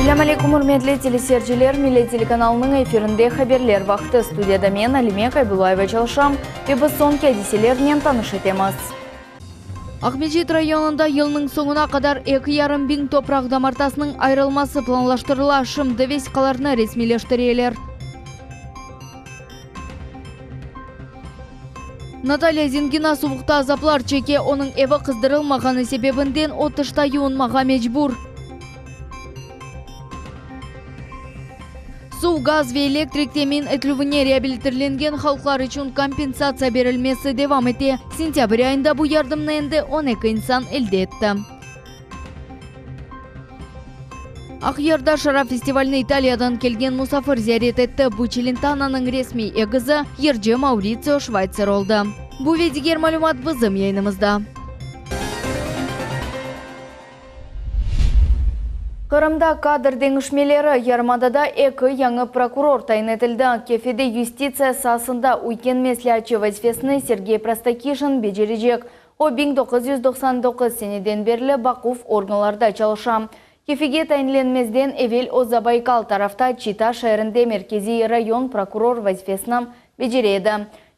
Assalamu alaikum, hurmatli telesiyerciler, Millet telekanalının efirinde haberler vakti. Studiyada men Alime Kaybulaeva çalışam ve biz son kediselerden tanış etemiz. Ахмеджит районында yılның соңына kadar 2,5 bin toprak damartasының ayrılması planlaştırıla. Şimdi vesikalarını resmileştiriyorlar. Natalya Zingina soğukta azaplar çeke, onun evi kızdırılmağını sebebinden otışta yuğunmağa mecbur. Su, gaz ve elektrik temin etiluvine reabilitirlengen halklar için kompensasiya verilmesi devam etti. Sentyabr ayında bu yardımını endi 12 insan elde etti. Akhyarda Şarap Festivalini İtalya'dan kelgen musafir ziyaret etti. Bu Çelentana'nın resmi egizi Yerce Mauricio Schweitzer oldu. Bu ve diğer malumat bizim yayınımızda. Kırımda kadr denişmeleri Yarmada'da iki yanı prokuror tayin etildi. Kefede Justitsiya sasında uyken meslihatçı vazifesini Sergey Простакишин becerecek. O 1999 seneden beri bakuf organlarda çalışan. Kefege tayinlenmezden evvel o Zabaykal tarafta Çita şehrinde merkezi rayon prokuror vazifesini beceredi.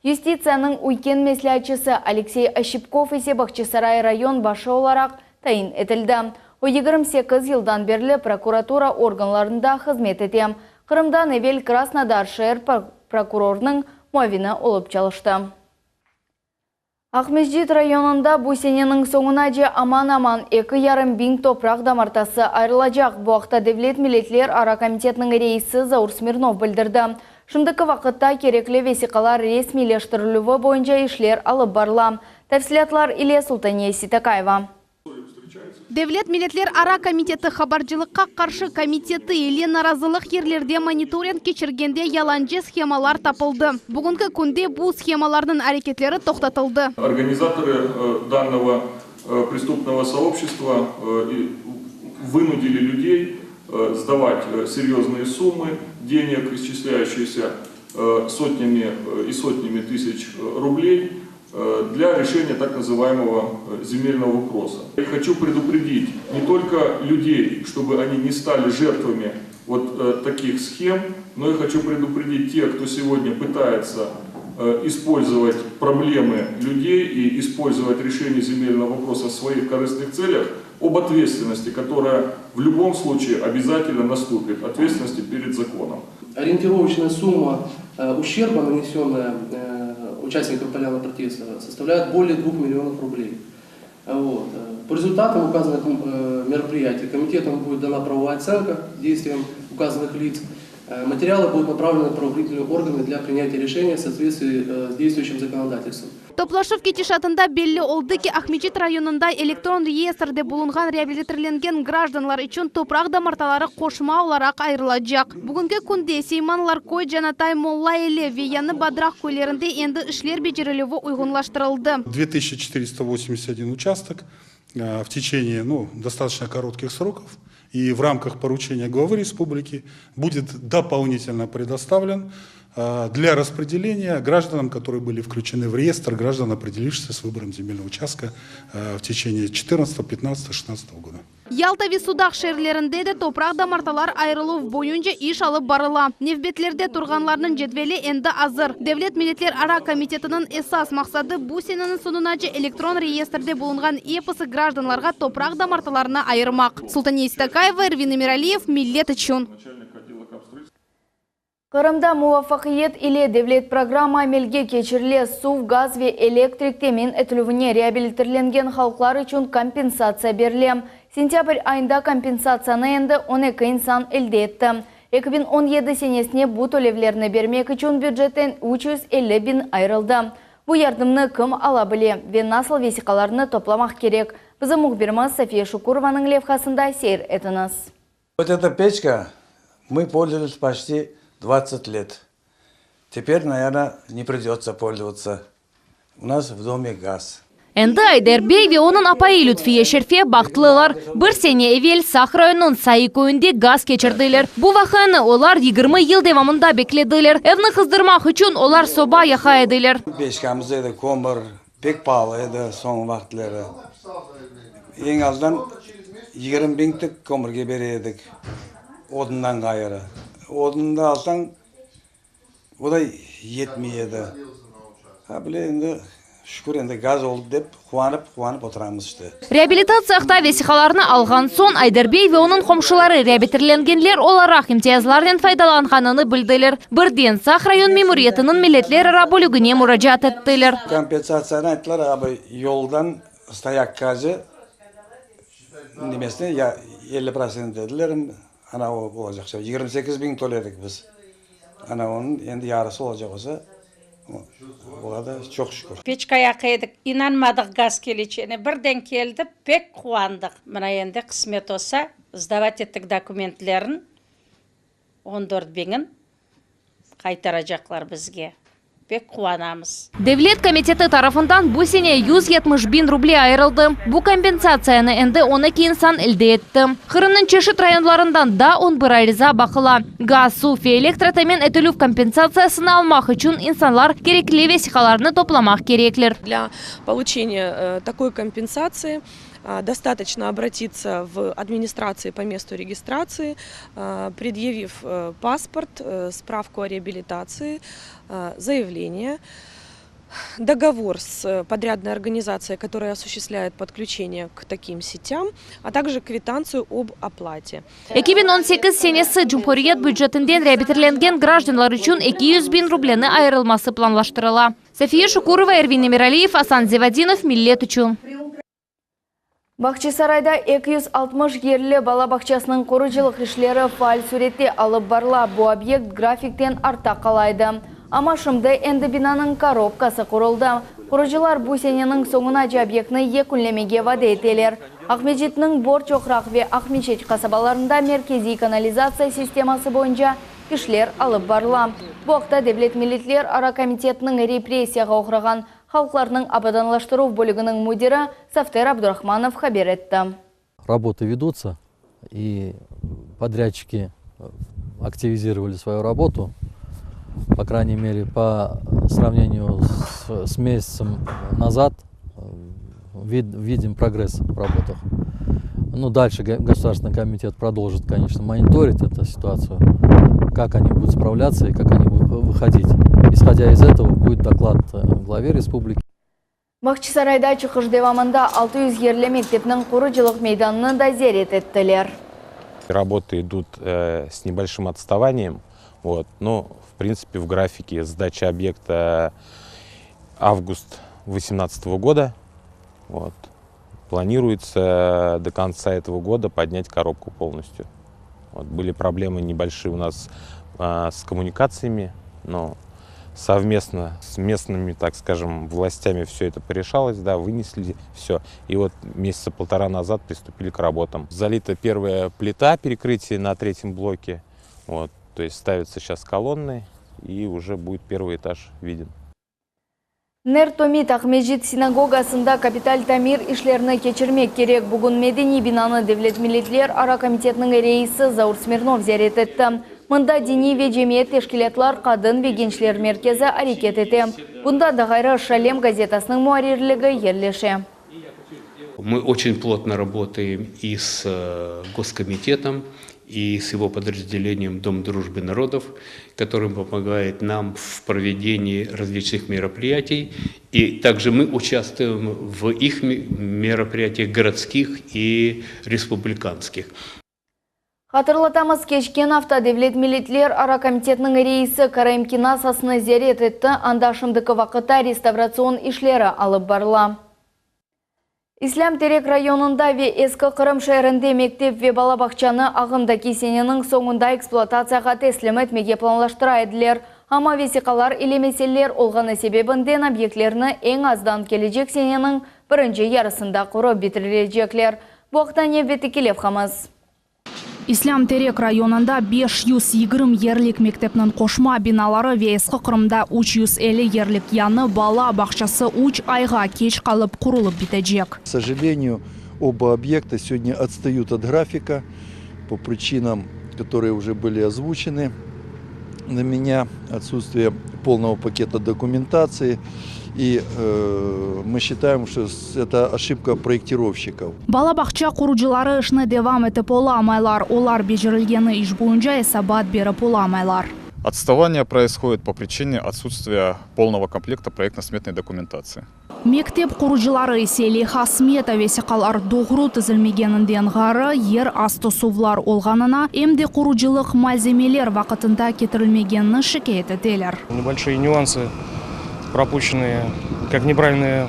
Justitsiyanın uyken meslihatçısı Alexey Ashipkov ise Bakçısaray rayon başı olarak tayin etildi. O 28 yıldan beri prokuratura organlarında hizmet etti. Kırım'dan evvel Krasnodar şehir prokurorunun muavini olup çalıştı. Ahmedjit rayonunda bu senenin sonuna aman 2,5 bin toprak damartası ayrılacak. Bu hafta Devlet Milletler Ara Komitetinin reisi Zaur Smirnov bildirdi. Şimdiki vakitte gerekli vesikalar resmileştirilüvü boyunca işler alıp barılam. Tafsilatlar ile Sultaniye Sitakayeva. Devlet Milletler Ara Komiteti Habarcılıkka Karşı Komiteti ile narazılık yerlerde monitoring geçirgende yalancı schemalar tapıldı. Bugünkü günde bu schemaların hareketleri toxtatıldı. Организаторы данного преступного сообщества вынудили людей сдавать серьезные суммы денег, исчисляющиеся сотнями и сотнями тысяч рублей, для решения так называемого земельного вопроса. Хочу предупредить не только людей, чтобы они не стали жертвами вот таких схем, но и хочу предупредить тех, кто сегодня пытается использовать проблемы людей и использовать решение земельного вопроса в своих корыстных целях, об ответственности, которая в любом случае обязательно наступит, ответственности перед законом. Ориентировочная сумма ущерба, нанесенная участникам поляного протеста, составляет более 2 миллионов рублей. Вот. По результатам указанных мероприятий комитетом будет дана правовая оценка действиям указанных лиц. Материалы будут направлены в правоохранительные органы для принятия решения в соответствии с действующим законодательством. Топлашев кетишатында белли oldu ki Ahmedjit rayonunda elektron reyestrde bulungan reabilitirlengen gражданлар için toprak damartaları koşma olarak ayrılacak. Bugünkü günde Seymanlar Koy, Canatay, Molla-Eli ve yanı Badrak köylerinde endi işler becerilüvü uygunlaştırıldı. 2481 участок в течение достаточно коротких сроков и в рамках поручения главы республики будет дополнительно предоставлен для распределения гражданам, которые были включены в реестр граждан, определившихся с выбором земельного участка в течение 2014, 2015, 2016 года. Ялта ve Sudak şehirlerinde de toprak damartalar ayrılığı boyunca iş alıp barıla. Nevbetlerde turganlarının cetveli endi hazır. Devlet Milletler Ara Komitetinin esas maksadı bu senenin sonunacı elektron reyestrde bulungan episi gражданларға toprak damartalarını ayırmak. Sultaniye Sitakayeva, Ervin Emiraliyev, Millet için. Kırım'da muvaffakiyet ile devlet programı amelge geçirile su, gaz ve elektrik temin etiluvine reabilitirlengen halklar için kompensasiya berilem. Sentyabr ayında kompensasiyаны endi 12 insan elde etti. 2017 senesine bu төлevlerini vermek için büdjetten 350 bin ayrıldı. Bu yardımını kim alabile ve nasıl vesikalarını toplamak gerek? Bizim muhbirimiz Safiya Şukurovanың levhasında seyir etiniz. Вот эта печка мы пользовались почти 20 лет. Теперь, наверное, не придется пользоваться. У нас в доме газ. Endi Ayderbey ve onun apayı Lütfiye Şerife baktılılar. Bir sene evvel Sakh rayonunun Sayı köyünde gaz geçirdiler. Bu vakını olar 20 yıl devamında beklediler. Evini kızdırmak için olar soba yakaydılar. Peşkamızda kömür pek pahalıydı son vakitleri. En azından 20 binlik kömürge verirdik. odundan gayrı. Odunda alsan o da yetmeyedi. Ha bile endi şükür endi gaz oldu dep kuvанып oturamız işte. Реабилитация весихаларны алган сон Айдарбей ve onun komşuları реабилитирленгенлер оларак имтиязлардан файдаланганын билдилер. Birden Сах район мемориятынын милletler ара bölügüne müracaat ettiler. Kompensasyonu ayttılar abi yoldan stayak gazı nimesine ya 50% dediler. Ana o olacak. 28.000 tolerdik biz. Ana onun endi yarısı olacak olsa ola da çok şükür. Pechkaya kıydık, inanmadık gaz geleceğine. Birden geldi, pek kuandık. Mana endi kısmet olsa, izdavat ettik dokumentlerin 14.000'in kaytaracaklar bizge. Pek kuanamız. Devlet komiteti tarafından bu sene 170.000 rubli ayrıldı. Bu kompensasyonu endi 12 insan elde etti. Kırım'ın çeşit rayonlarından da 11 ariza bakıla. Gaz, su ve elektrotemin etülüf kompensasiyasını almak için insanlar gerekli vesikalarını toplamak gereklir. Для получения такой компенсации достаточно обратиться в администрации по месту регистрации, предъявив паспорт, справку о реабилитации, заявление, договор с подрядной организацией, которая осуществляет подключение к таким сетям, а также квитанцию об оплате. 2018 senesi Cumhuriyet büdjetinden reabilitlengen gражданlar için 200.000 rubleni ayrılması planlaştırıla. Safiye Şukurova, Ervin Emiraliyev, Hasan Zevadinov, Millet üçün. Бақчысарайда 260 yerli bala bakçasının korucılık işleri faal surette alıp barla. Bu obyekt grafikten arta kalaydı. Ama şimdi endi binanın korobkası kuruldu. Kurucular bu senenin sonuna obyektini yekunlemege vade eteler. Akmecet'nin Borçokrak ve Akmeçet kasabalarında merkezi kanalizasyon sisteması boyunca işler alıp barla. Bu vakta Devlet Milletler Ara Komitetinin repressiyaga uğragan Халықларның абаданлаштыру бөлігінің мудирі Сафтер Абдурахманов хабар етті. Работы ведутся, и подрядчики активизировали свою работу, по крайней мере, по сравнению с месяцем назад видим прогресс в работах. Ну, дальше Государственный комитет продолжит, конечно, мониторить эту ситуацию, как они будут справляться и как они будут выходить. Исходя из этого, будет доклад главе республики. Бақчысарайда чықыш девамында 600 yerli мектептің korucılık meydanını da ziyaret ettiler. Работы идут с небольшим отставанием, вот, но в принципе в графике сдачи объекта август 2018 года. Вот. Планируется до конца этого года поднять коробку полностью. Вот. Были проблемы небольшие у нас с коммуникациями, но совместно с местными, так скажем, властями все это порешалось, да, вынесли все. И вот месяца полтора назад приступили к работам. Залита первая плита перекрытия на 3-м блоке. Вот. То есть ставятся сейчас колонны, и уже будет первый этаж виден. Нертомит Ахмеджит синагогасында капиталь тамир ишлеріні кечірмек керек. Бүгін медени бинаны Devlet Milletler Ara Komitetінің рейсі Заур Смирнов зиярет етті. Мында дини ве жемиет тешкилатлар қадын ве генчлер меркезі әрекет еті. Бұнда дағайры Шалем газетасының муарерлігі ерлеше. Мы очень плотно работаем и с Госкомитетом, и с его подразделением Дом дружбы народов, который помогает нам в проведении различных мероприятий. И также мы участвуем в их мероприятиях городских и республиканских. Hatırlatамыз, кешкен авто Devlet Milletler Ara Komitetінің рейсі Караим кинасасыны зиярет етті, анда шымдықы вақытта реставрацион ишлері алып барла. Ислам Терек районында ве Ескі Қырым шайырында мектеп ве балабақчаны ағымда кесененің соңында эксплуатацияға теслим етмеге планлаштыра еділер. Ама весиқалар или меселлер олғаны себебінден объектлеріні ең аздан кележек сененің бірінші ярысында құрып бітірілежеклер. Бұқтан ебеті келеп қамыз. Ислам Терек районында 520 ерлік мектептің қошма биналары ве Ескі Қырымда 350 ерлік яны бала бақшасы 3 айға кеш қалып құрылып бітежек. К сожалению, оба объекта сегодня отстают от графика по причинам, которые уже были озвучены. На меня отсутствие полного пакета документации И мы считаем, что это ошибка проектировщиков. Балабақша құручылары ішіне девам етіп оламайлар. Олар бежірілгені іш бойынша есабат беріп оламайлар. Отставание происходит по причине отсутствия полного комплекта проектно-сметной документации. Мектеп құручылары Сели Хасметов есіқалар доғыру тізілмегенінден ғары ер асты сувлар олғанына емде құручылық малземелер вақытында кетірілмегенін шикает етелер. Небольшие нюансы, пропущенные, как неправильные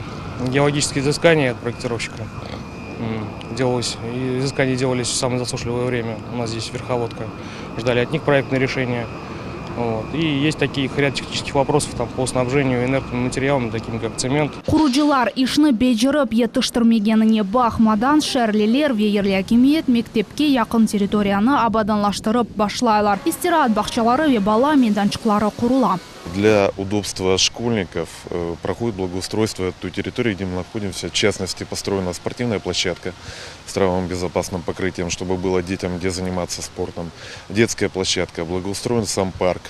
геологические изыскания от проектировщика. Изыскания делались в самое засушливое время. У нас здесь верховодка. Ждали от них проектное решение. И есть такие ряд технических вопросов по снабжению инертными материалами, такими как цемент. Құручылар ішіні бейджіріп етіштірмегеніне бақмадан шәрлелер вейерлі әкемет мектепке яқын территорияны абаданлаштырып башлайлар. Истираат бақчалары ве бала мейданчықлары құрула. Для удобства школьников проходит благоустройство той территории, где мы находимся. В частности, построена спортивная площадка с травовым безопасным покрытием, чтобы было детям где заниматься спортом. Детская площадка, благоустроен сам парк,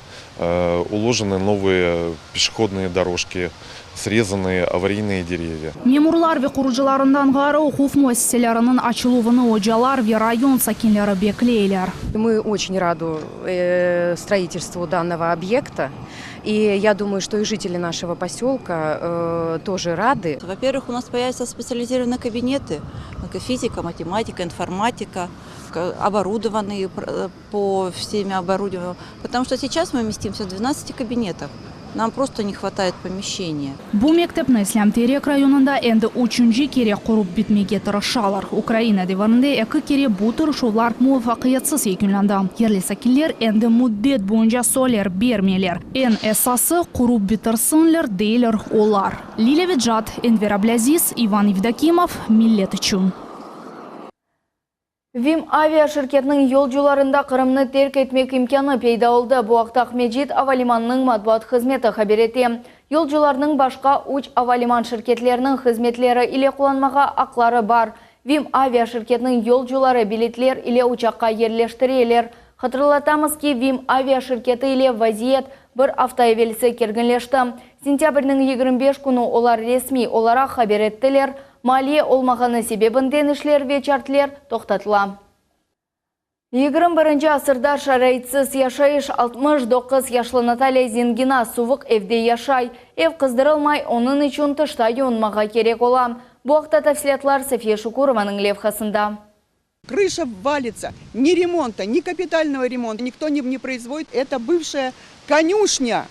уложены новые пешеходные дорожки, срезанные аварийные деревья. Мемурлар ве құручыларындан ғары оқу муассисаларының açılуыны ожалар ве район сакинлері беклейлер. Мы очень рады строительству данного объекта. И я думаю, что и жители нашего поселка тоже рады. Во-первых, у нас появятся специализированные кабинеты, физика, математика, информатика, оборудованные по всеми оборудованию. Потому что сейчас мы вместимся в 12 кабинетах. Нам просто не хватает помещения. Бу мектепні Ислам-Терек районында әнді 3-ші кере құрып бітмеге тырышалар. Украина деварында 2 кере бұл тырышулар муафақиятсыз екінланды. Ерлі сакиллер әнді муддет бойынша солер бермелер. Ән әсасы құрып бітірсінлер дейлер олар. Лиля Виджат, Энвер Аблязиз, Иван Евдокимов, Миллет үшін. Вим авиа шirketінің yolcularında Қырымны терк етмек имканы пейда olды. Bu haqda Ahmedjid Avalimanның матбуат хызметі хабар етті. Yolcularның башқа уч авалиман шirketlerінің хызметлері ile құланмаға ақлары бар. Вим авиа шirketінің yolcuları билетлер ile uçаққа ерлештірелер. Хатırlatамыз ки Вим авиа шirketi ile вазиет бір автоевелісі кергінлешті. Сентябрьнің 25 күні олар ресми олара хабар еттілер. Малия олмағаны себебінден ішлер вечертлер тоқтатыла. 21 асырда шарайтсыз яшайыш 69 яшлы Наталья Зингина сувық evде яшай. Ev қыздырылмай, onun үшін тышта юнмаға керек олам. Бұл ақта тәфсилатлар София Шукурованың левхасында. Крыша валится, ни ремонта, ни капитального ремонта никто не производит. Это бывшая конюшня.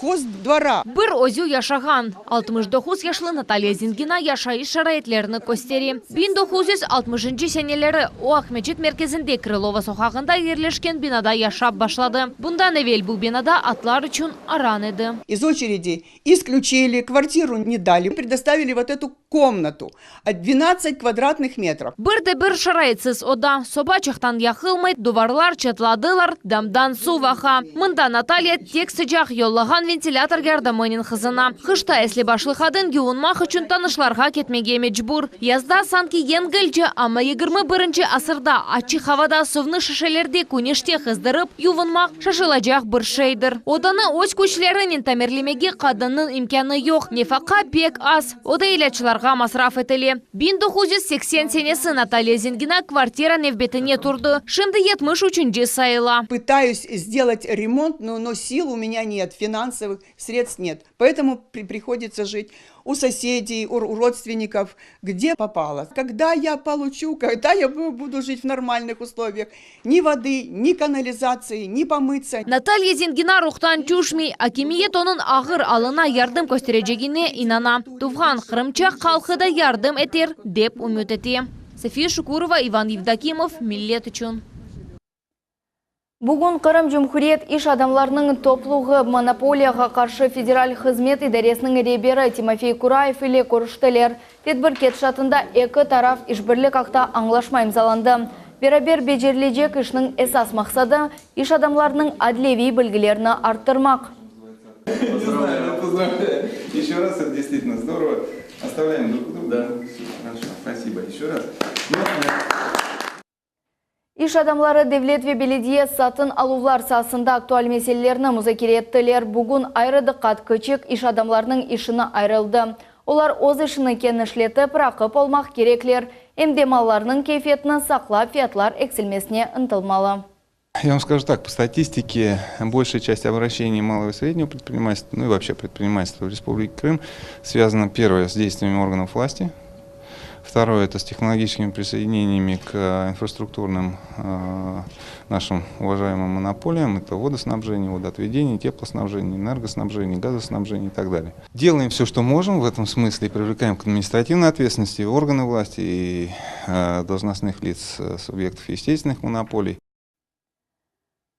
Хоздвора. Бір озю яшаған. 69 яшлы Наталья Зингина яшайыш шарайетлеріні көстері. 1960 сенелері о Ахмеджид мерkezінде Крылова соқағында ерлешкен бинада яшап башлады. Бұндан evvel бұл бинада атлар үшін аран еді. Из очереди исключили, квартиру не дали, предоставили вот эту комнату от 12 квадратных метров. Бір шарайтсыз ода. Собачықтан яқылмай, дуварлар чатладылар, дамдан су ваха. Мында Наталья тек sıcақ yolлаған вентилятор гардамынын қызына. Қышта әслі башлықадын геуынмақ үшін танышларға кетмеге мечбур. Язда санки енгілжі, ама 21 асырда ачы хавада сувны шашелерде көнеште қыздырып, ювынмақ шашылажақ бір шейдір. Оданы өз көчлерінен тамерлемеге қадынның имканы жоқ. Нефақа пек аз. Ода илячыларға масраф етілі. 1980 сенесі Наталья Зингина квартира невбетіне тұрды. Шынды 73 сайыла. Пытаюсь сделать ремонт, но сил у меня нет, финансовых средств нет. Поэтому приходится жить у соседей, у родственников, где попало. Когда я получу, когда я буду жить в нормальных условиях, ни воды, ни канализации, ни помыться. Наталья Зингина рухтан чушми, акимиет onun ağır alına yardım göstereceğine inana. Туфған Қырымча халқы да yardım eter деп umut etti. София Шукурова, Иван Евдокимов, Миллет үшін. Бүгін Қырым Жұмхурет иш адамларының топлығы монополияға қаршы федераль қызмет идаресінің ребері Тимофей Кураев ile көріштілер. Тедбір кетшатында екі тараф ішбірлік ақта аңлашма имзаланды. Берабер бежерлежек ішінің esas мақсады иш адамларының адлеви білгілеріні арттырмақ. Поздравляю. Еще раз, это действительно здорово. Оставляем друг друга. Да. Хорошо, спасибо. Еще раз. Иш адамлары devlet ve belediye satın aluvlar sahasında aktual meselelerini müzakere ettiler. Bugün ayrı dikkat küçük iş adamlarının işini ayrıldı. Onlar oz işini kenişletip rakip olmak gerekler. Hem mallarının keyfiyetini saklap fiyatlar eksilmesine ынтылмалы. Я вам скажу так, по статистике, большая часть обращений малого и среднего предпринимательства, ну и вообще предпринимательства в Республике Крым, связана, первое, с действиями органов власти, второе, это с технологическими присоединениями к инфраструктурным нашим уважаемым монополиям, это водоснабжение, водоотведение, теплоснабжение, энергоснабжение, газоснабжение и так далее. Делаем все, что можем в этом смысле, привлекаем к административной ответственности органы власти и должностных лиц субъектов естественных монополий.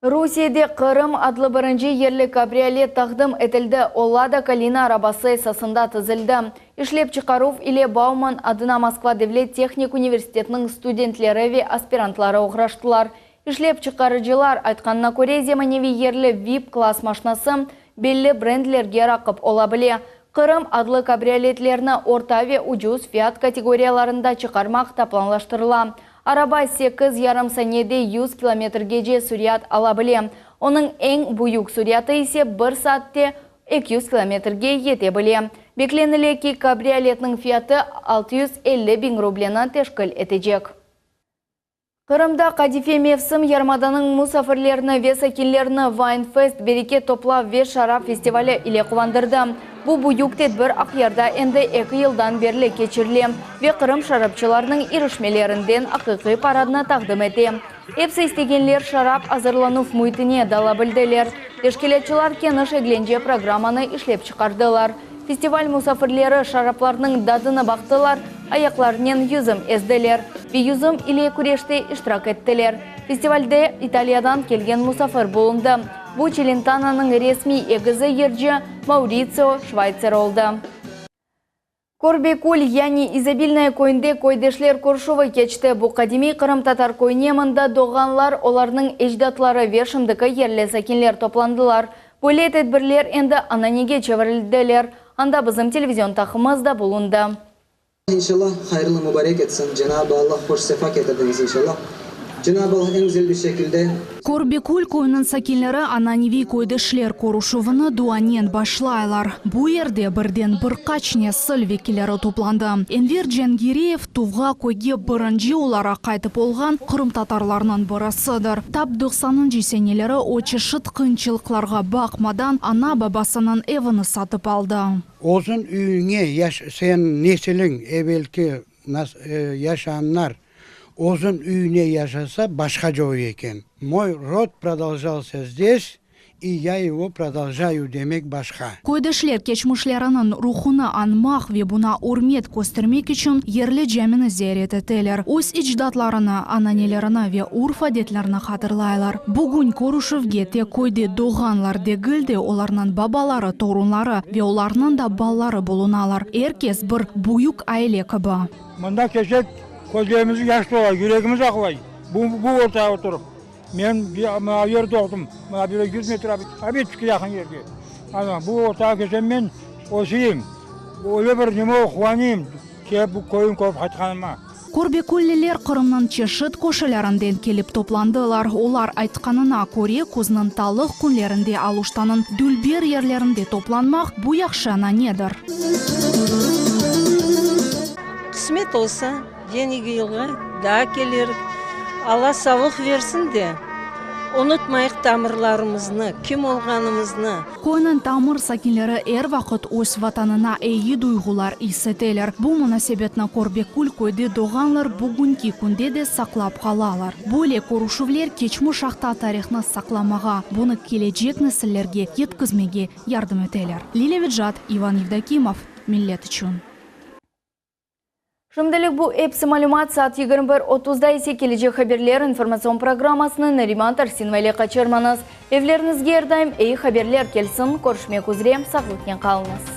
Русияде Qırım adlı birinci yerli kabriolet taqdim etildi. Olada Kalina arabası esasında tizildi. İşlep çıkaruf ile Bauman adına Moskva Devlet Texnik Üniversitetinin studentleri ve aspirantları uğraştılar. İşlep çıkarıcılar aytqanına göre zemanevi yerli VIP klas maşinası belli brendlerge raqib olabilir. Qırım adlı kabrioletlerini orta ve ucuz fiyat kategoriyalarında çıkarmak taplanlaştırılan. Araba 8,5 saniyede 100 kilometrgece sürat alabilir. Onun en büyük süratı ise 1 saatte 200 kilometrge yetebilir. Beklenilir ki kabrioletinin fiyatı 650 bin rubleni teşkil edecek. Qırımda Kadife mevsim yarmadanın musafirlerini ve sakinlerini Winefest bereket toplav ve şarap festivali ile kuvandırdı. Bu büyük tedbir Akyar'da endi 2 yıldan beri geçirilir ve Qırım şarapçılarının erişmelerinden hakiki paradını taqdim etti. Hepsi istegenler şarap hazırlanıp muhitine dalabildiler. Teşkilatçılar keniş eğlence programını işlep çıkardılar. Festival musafirleri şaraplarının dadını baktılar, ayaklarının yüzüm ezdiler ve yüzüm ile kureşte iştirak ettiler. Festivalde İtalya'dan kelgen musafir bulundu. Bu Çelentana'nın resmi egizi yerci Mauricio Şvaycer oldu. Korbekul, yani İzabilnaya koyunda koydeşler kurşuvu geçti. Bu kadimi Qırım Tatar koyuneminde doğanlar, olarının ecdatları ve şimdiki yerli sakinler toplandılar. Böyle tedbirler endi ananege çevirildiler. Anda bizim televizyon takımızda bulundu. İnşallah hayırlı mübarek etsin. Cenab-ı Allah hoş sefa getirdiniz inşallah. Cenab-ı Allah en güzel bir şekilde Korbekul koyunun sakinleri Ananevi koydeşler koruşuvunu duanen başlaylar. Bu yerde birden birkaç nesil vekilleri toplandı. Enver Cengireyev Tuvga koyge birinci olarak qaytып olgan Qırım tatarlarının birisidir. Tap 90-cı seneleri o çeşit kıyınçılıklarga bakmadan ana babasının evini satıp aldı. Olsun üyüne sen nesilin evvelki yaşayanlar Ozun üyüne yaşasa başkaca o eken. Мой род продолжался здесь, и я его продолжаю demek başka. Koydeşler keçmişlerinin ruhunu anmak ve buna hürmet göstermek için yerli cemini ziyaret ettiler. Öz icdatlarını, ananelerini ve urf adetlerini hatırlaylar. Bugün koruşuvge tek koyde doğanlar degildi, onların babaları, torunları ve onların da balları bulunalar. Herkes bir büyük aile gibi. Bunda keçek gözlerimiz yaşlı olar, yüreğimiz akvay. Bu ortaya oturup. Ben bir yer doğdum. Bir 100 metre abi çıkı yakın yerde. Bu ortaya geçen ben osuyum. Öyle bir nime okuanayım. Ki bu koyun koyup hatkanıma. Korbekulliler Qırımның çeşit koşularından kelip toplandılar. Olar aytqanına göre kuzның tалық günlerinde aluştanın dülber yerlerinde toplanmak bu yakşana nedir? Kısmet olsa yeni yılga daha gelir. Allah sağlık versin de unutmayık tamırlarımızı, kim olganımızı. Koyunun tamır sakinleri er vaqt öz vatanına iyi duygular hisseteler. Bu münasebetne Korbekul koyda doğanlar bugünkü günde de saklap kalalar. Böyle koruşuvler keçmiş şahta tarihini saklamağa, bunu gelecek nesillerge yetkizmege yardım eteler. Lila Vidjat, Ivan Evdokimov, millet için. Şimdilik bu hepsi malumat saat 21:30'da ise gelecek haberler informasyon programmasını Neriman Tarsinova ile kaçırmanız. Evlerinizge her daim iyi haberler kelsin. Görüşmek üzere, sağlıkla kalınız.